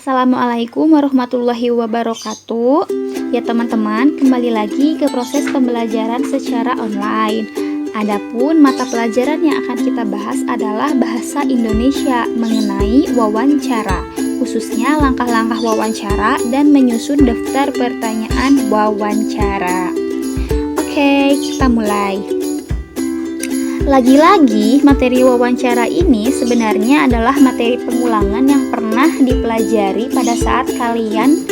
Assalamualaikum warahmatullahi wabarakatuh. Ya teman-teman, kembali lagi ke proses pembelajaran secara online. Adapun mata pelajaran yang akan kita bahas adalah bahasa Indonesia mengenai wawancara, khususnya langkah-langkah wawancara dan menyusun daftar pertanyaan wawancara. Oke, kita mulai. Lagi-lagi, materi wawancara ini sebenarnya adalah materi pengulangan yang pernah dipelajari pada saat kalian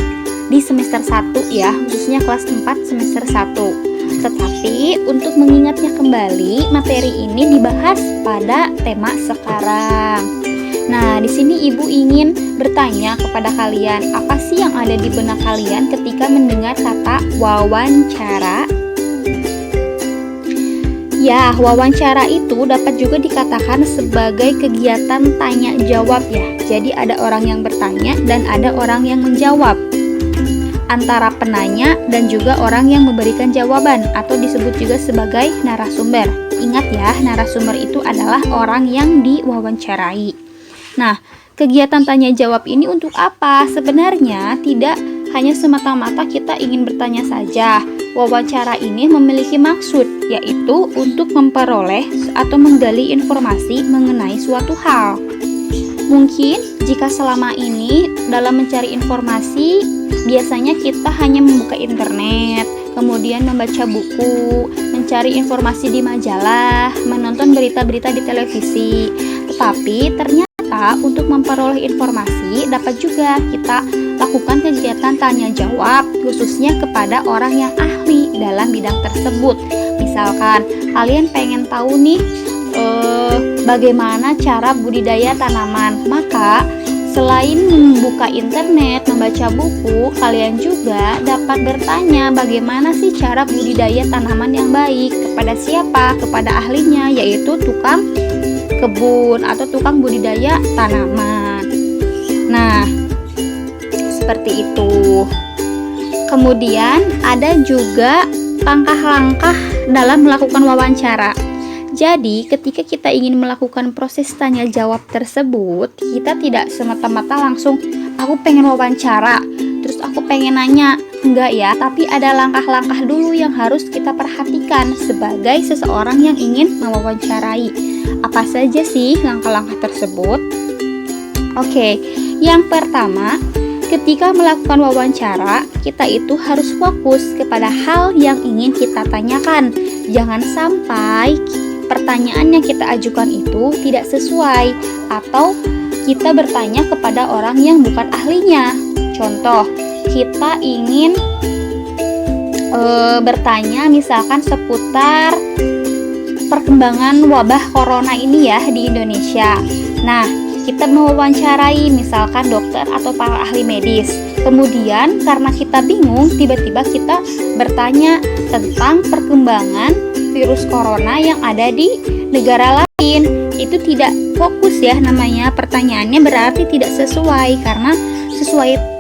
di semester 1 ya, khususnya kelas 4 semester 1. Tetapi untuk mengingatnya kembali, materi ini dibahas pada tema sekarang. Nah, di sini Ibu ingin bertanya kepada kalian, apa sih yang ada di benak kalian ketika mendengar kata wawancara? Ya, wawancara itu dapat juga dikatakan sebagai kegiatan tanya jawab ya. Jadi ada orang yang bertanya dan ada orang yang menjawab. Antara penanya dan juga orang yang memberikan jawaban atau disebut juga sebagai narasumber. Ingat ya, narasumber itu adalah orang yang diwawancarai. Nah, kegiatan tanya jawab ini untuk apa? Sebenarnya tidak hanya semata-mata kita ingin bertanya saja. Wawancara ini memiliki maksud, yaitu untuk memperoleh atau menggali informasi mengenai suatu hal. Mungkin jika selama ini dalam mencari informasi, biasanya kita hanya membuka internet, kemudian membaca buku, mencari informasi di majalah, menonton berita-berita di televisi. Tetapi ternyata untuk memperoleh informasi dapat juga kita lakukan kegiatan tanya jawab khususnya kepada orang yang ahli dalam bidang tersebut. Misalkan kalian pengen tahu nih bagaimana cara budidaya tanaman, maka selain membuka internet, membaca buku, kalian juga dapat bertanya bagaimana sih cara budidaya tanaman yang baik. Kepada siapa? Kepada ahlinya, yaitu tukang kebun atau tukang budidaya tanaman. Nah, seperti itu. Kemudian ada juga langkah-langkah dalam melakukan wawancara. Jadi ketika kita ingin melakukan proses tanya jawab tersebut, kita tidak semata-mata langsung aku pengen wawancara, terus aku pengen nanya. Enggak ya, tapi ada langkah-langkah dulu yang harus kita perhatikan sebagai seseorang yang ingin mewawancarai. Apa saja sih langkah-langkah tersebut? Oke, yang pertama, ketika melakukan wawancara, kita itu harus fokus kepada hal yang ingin kita tanyakan. Jangan sampai pertanyaan yang kita ajukan itu tidak sesuai atau kita bertanya kepada orang yang bukan ahlinya. Contoh, kita ingin bertanya misalkan seputar perkembangan wabah corona ini ya di Indonesia. Nah, kita mewawancarai misalkan dokter atau para ahli medis. Kemudian karena kita bingung, tiba-tiba kita bertanya tentang perkembangan virus corona yang ada di negara lain. Itu tidak fokus ya, namanya pertanyaannya berarti tidak sesuai, karena sesuai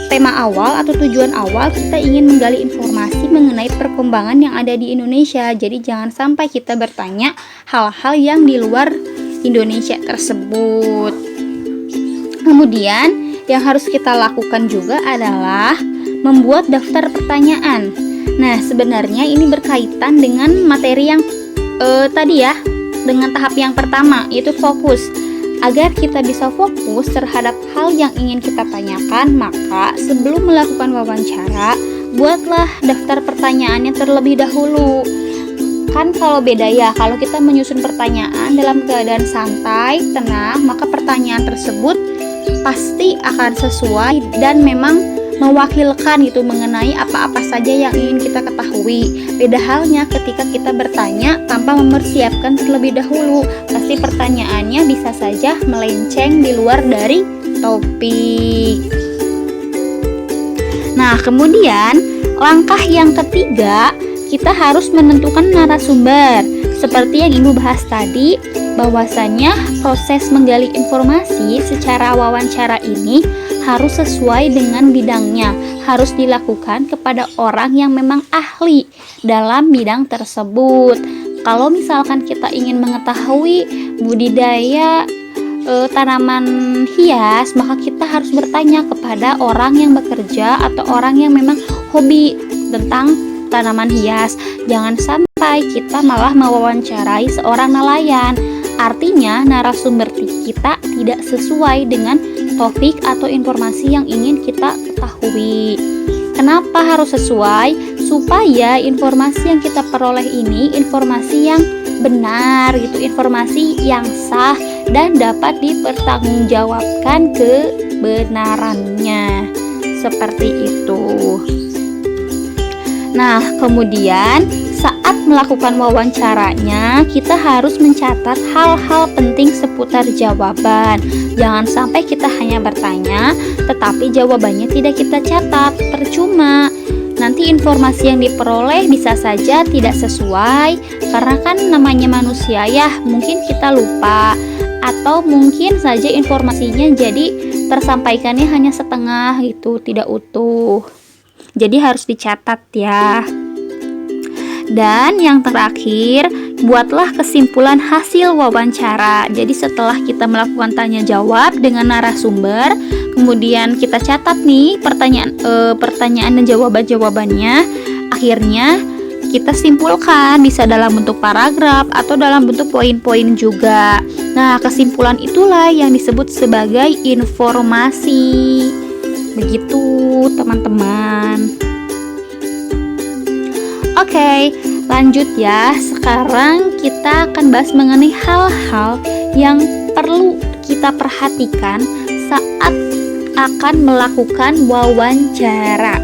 tema awal atau tujuan awal kita ingin menggali informasi mengenai perkembangan yang ada di Indonesia. Jadi jangan sampai kita bertanya hal-hal yang di luar Indonesia tersebut. Kemudian yang harus kita lakukan juga adalah membuat daftar pertanyaan. Nah, sebenarnya ini berkaitan dengan materi yang tadi ya, dengan tahap yang pertama, yaitu fokus. Agar kita bisa fokus terhadap hal yang ingin kita tanyakan, maka sebelum melakukan wawancara, buatlah daftar pertanyaannya terlebih dahulu. Kan kalau beda ya, kalau kita menyusun pertanyaan dalam keadaan santai, tenang, maka pertanyaan tersebut pasti akan sesuai dan memang mewakilkan itu mengenai apa-apa saja yang ingin kita ketahui. Beda halnya ketika kita bertanya tanpa mempersiapkan terlebih dahulu, pasti pertanyaannya bisa saja melenceng di luar dari topik. Nah, kemudian langkah yang ketiga, kita harus menentukan narasumber. Seperti yang Ibu bahas tadi, bahwasannya proses menggali informasi secara wawancara ini harus sesuai dengan bidangnya, harus dilakukan kepada orang yang memang ahli dalam bidang tersebut. Kalau misalkan kita ingin mengetahui budidaya tanaman hias, maka kita harus bertanya kepada orang yang bekerja atau orang yang memang hobi tentang tanaman hias. Jangan sampai kita malah mewawancarai seorang nelayan. Artinya narasumber kita tidak sesuai dengan topik atau informasi yang ingin kita ketahui. Kenapa harus sesuai? Supaya informasi yang kita peroleh ini informasi yang benar gitu, informasi yang sah dan dapat dipertanggungjawabkan kebenarannya. Seperti itu. Nah, kemudian saat melakukan wawancaranya, kita harus mencatat hal-hal penting seputar jawaban. Jangan sampai kita hanya bertanya, tetapi jawabannya tidak kita catat, percuma. Nanti informasi yang diperoleh bisa saja tidak sesuai, karena kan namanya manusia ya, mungkin kita lupa. Atau mungkin saja informasinya jadi tersampaikannya hanya setengah gitu, tidak utuh. Jadi harus dicatat ya. Dan yang terakhir, buatlah kesimpulan hasil wawancara. Jadi setelah kita melakukan tanya jawab dengan narasumber, kemudian kita catat nih pertanyaan dan jawabannya. Akhirnya kita simpulkan, bisa dalam bentuk paragraf atau dalam bentuk poin-poin juga. Nah, kesimpulan itulah yang disebut sebagai informasi. Begitu, teman-teman. Oke, lanjut ya. Sekarang kita akan bahas mengenai hal-hal yang perlu kita perhatikan saat akan melakukan wawancara.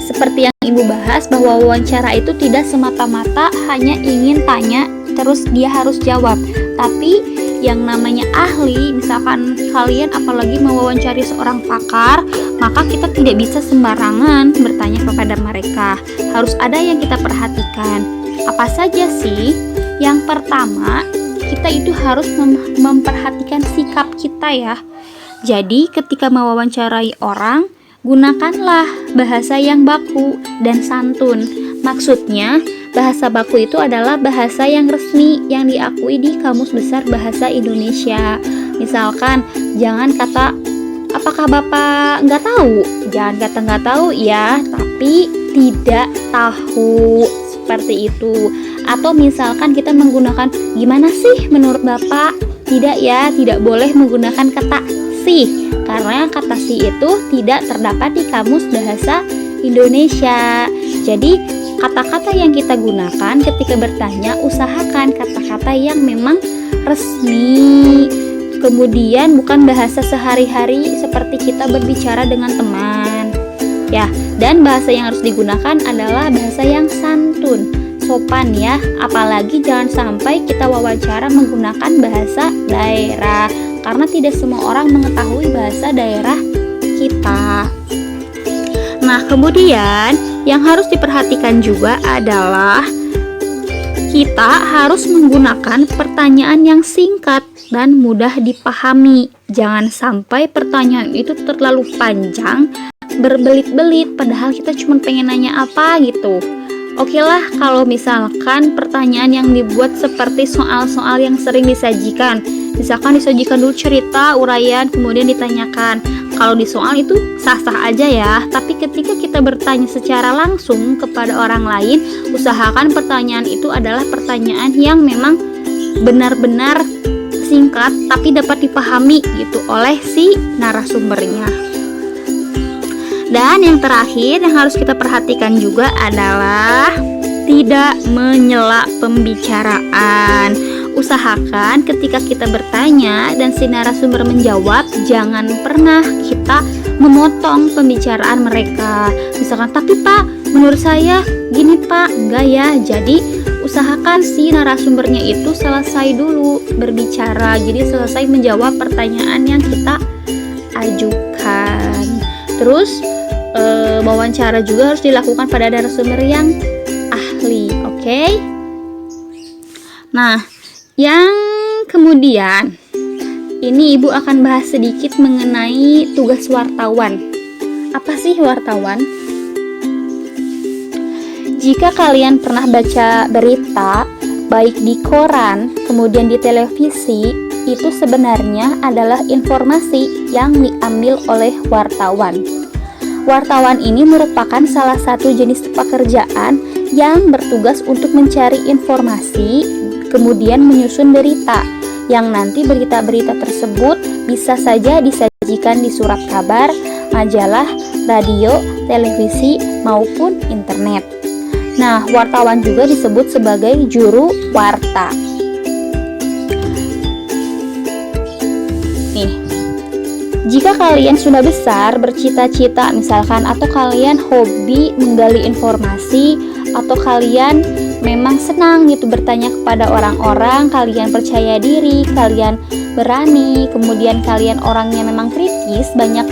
Seperti yang Ibu bahas, bahwa wawancara itu tidak semata-mata hanya ingin tanya terus dia harus jawab. Tapi yang namanya ahli, misalkan kalian apalagi mewawancari seorang pakar, maka kita tidak bisa sembarangan bertanya kepada mereka. Harus ada yang kita perhatikan. Apa saja sih? Yang pertama, kita itu harus memperhatikan sikap kita ya. Jadi ketika mewawancarai orang, gunakanlah bahasa yang baku dan santun. Maksudnya, bahasa baku itu adalah bahasa yang resmi yang diakui di Kamus Besar Bahasa Indonesia. Misalkan, jangan kata apakah Bapak nggak tahu? Jangan kata nggak tahu ya, tapi tidak tahu, seperti itu. Atau misalkan kita menggunakan gimana sih menurut Bapak? Tidak ya, tidak boleh menggunakan kata sih, karena kata sih itu tidak terdapat di Kamus Bahasa Indonesia. Jadi kata-kata yang kita gunakan ketika bertanya, usahakan kata-kata yang memang resmi. Kemudian bukan bahasa sehari-hari seperti kita berbicara dengan teman. Ya, dan bahasa yang harus digunakan adalah bahasa yang santun, sopan ya. Apalagi jangan sampai kita wawancara menggunakan bahasa daerah, karena tidak semua orang mengetahui bahasa daerah kita. Nah, kemudian yang harus diperhatikan juga adalah kita harus menggunakan pertanyaan yang singkat dan mudah dipahami. Jangan sampai pertanyaan itu terlalu panjang, berbelit-belit, padahal kita cuma pengen nanya apa gitu. Oke lah kalau misalkan pertanyaan yang dibuat seperti soal-soal yang sering disajikan. Misalkan disajikan dulu cerita, uraian, kemudian ditanyakan. Kalau di soal itu sah-sah aja ya, tapi ketika kita bertanya secara langsung kepada orang lain, usahakan pertanyaan itu adalah pertanyaan yang memang benar-benar singkat tapi dapat dipahami gitu oleh si narasumbernya. Dan yang terakhir yang harus kita perhatikan juga adalah tidak menyela pembicaraan. Usahakan ketika kita bertanya dan si narasumber menjawab, jangan pernah kita memotong pembicaraan mereka. Misalkan, tapi Pak, menurut saya gini Pak, enggak ya. Jadi usahakan si narasumbernya itu selesai dulu berbicara, jadi selesai menjawab pertanyaan yang kita ajukan. Terus wawancara juga harus dilakukan pada narasumber yang ahli, oke? Nah, yang kemudian ini Ibu akan bahas sedikit mengenai tugas wartawan. Apa sih wartawan? Jika kalian pernah baca berita, baik di koran, kemudian di televisi, itu sebenarnya adalah informasi yang diambil oleh wartawan. Wartawan ini merupakan salah satu jenis pekerjaan yang bertugas untuk mencari informasi, kemudian menyusun berita, yang nanti berita-berita tersebut bisa saja disajikan di surat kabar, majalah, radio, televisi, maupun internet. Nah, wartawan juga disebut sebagai juru warta. Nih, jika kalian sudah besar bercita-cita misalkan, atau kalian hobi menggali informasi, atau kalian memang senang gitu bertanya kepada orang-orang, kalian percaya diri, kalian berani, kemudian kalian orangnya memang kritis, banyak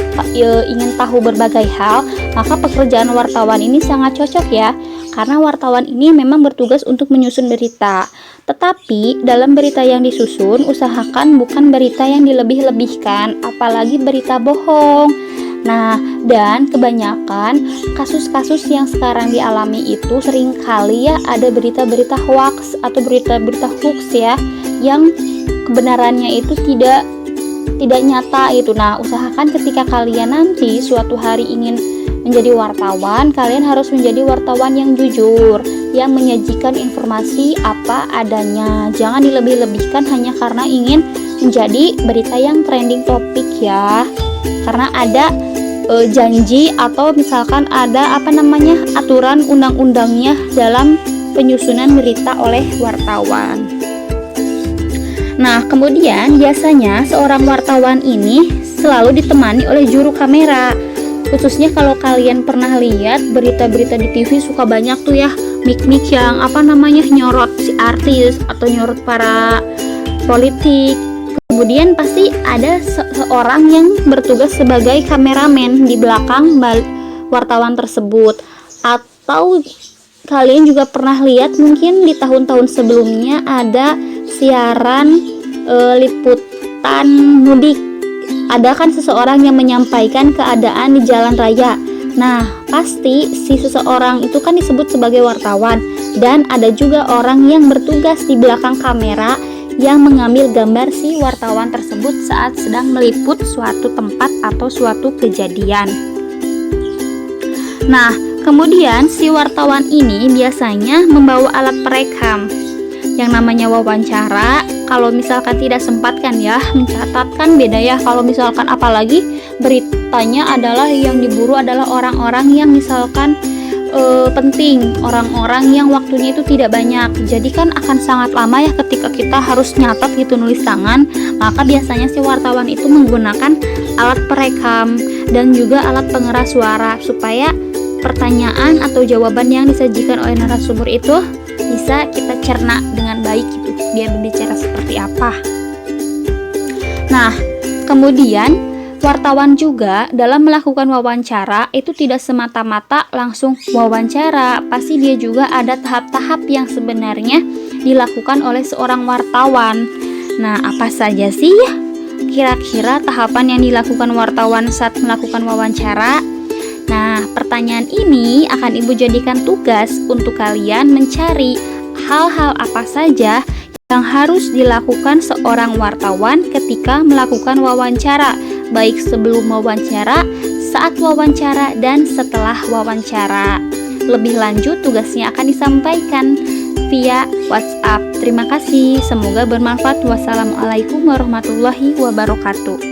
ingin tahu berbagai hal, maka pekerjaan wartawan ini sangat cocok ya, karena wartawan ini memang bertugas untuk menyusun berita. Tetapi dalam berita yang disusun, usahakan bukan berita yang dilebih-lebihkan, apalagi berita bohong. Nah, dan kebanyakan kasus-kasus yang sekarang dialami itu seringkali ya ada berita-berita hoax atau berita-berita hoax ya, yang kebenarannya itu tidak nyata itu. Nah, usahakan ketika kalian nanti suatu hari ingin menjadi wartawan, kalian harus menjadi wartawan yang jujur, yang menyajikan informasi apa adanya. Jangan dilebih-lebihkan hanya karena ingin menjadi berita yang trending topik ya. Karena ada janji atau misalkan ada aturan undang-undangnya dalam penyusunan berita oleh wartawan. Nah, kemudian biasanya seorang wartawan ini selalu ditemani oleh juru kamera. Khususnya kalau kalian pernah lihat berita-berita di TV, suka banyak tuh ya mik-mik yang nyorot si artis atau nyorot para politik. Kemudian pasti ada seorang yang bertugas sebagai kameramen di belakang wartawan tersebut. Atau kalian juga pernah lihat mungkin di tahun-tahun sebelumnya ada siaran liputan mudik. Ada kan seseorang yang menyampaikan keadaan di jalan raya. Nah, pasti si seseorang itu kan disebut sebagai wartawan. Dan ada juga orang yang bertugas di belakang kamera yang mengambil gambar si wartawan tersebut saat sedang meliput suatu tempat atau suatu kejadian. Nah, kemudian si wartawan ini biasanya membawa alat perekam. Yang namanya wawancara, kalau misalkan tidak sempat kan ya mencatatkan, beda ya kalau misalkan apalagi beritanya adalah yang diburu adalah orang-orang yang misalkan penting, orang-orang yang waktunya itu tidak banyak, jadi kan akan sangat lama ya ketika kita harus nyatat gitu, nulis tangan. Maka biasanya si wartawan itu menggunakan alat perekam dan juga alat pengeras suara supaya pertanyaan atau jawaban yang disajikan oleh narasumber itu bisa kita cerna dengan baik gitu, dia berbicara seperti apa. Nah, kemudian wartawan juga dalam melakukan wawancara itu tidak semata-mata langsung wawancara, pasti dia juga ada tahap-tahap yang sebenarnya dilakukan oleh seorang wartawan. Nah, apa saja sih kira-kira tahapan yang dilakukan wartawan saat melakukan wawancara? Nah, pertanyaan ini akan Ibu jadikan tugas untuk kalian mencari hal-hal apa saja yang harus dilakukan seorang wartawan ketika melakukan wawancara, baik sebelum wawancara, saat wawancara, dan setelah wawancara. Lebih lanjut, tugasnya akan disampaikan via WhatsApp. Terima kasih, semoga bermanfaat. Wassalamualaikum warahmatullahi wabarakatuh.